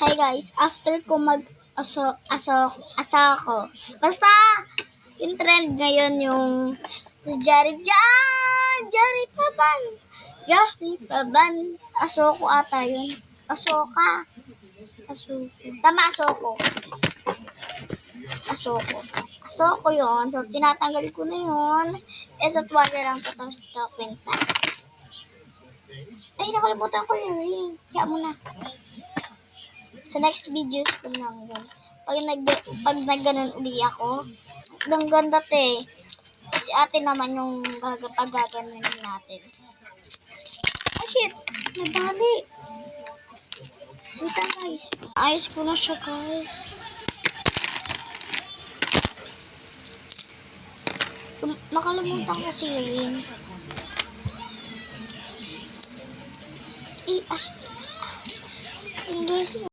Hi guys, after ko asa ko. Basta, yung trend ngayon yung Jari Paban. Asoko ata yun. Asoka. Tama, Asoko. Asoko yun. So, tinatanggal ko na yun. Ito, tuwala lang ito. Tapos ito, kwintas. Ay, nakalimutan ko yung ring. Kaya mo na. Sa next videos ko lang yun. Pag nagganon uli ako, ang ganda te. Si ate naman yung pag-gaganon natin. Oh shit! Nadali! Wait guys. Ayos ko na siya guys. Nakalimutan kasi yun. English.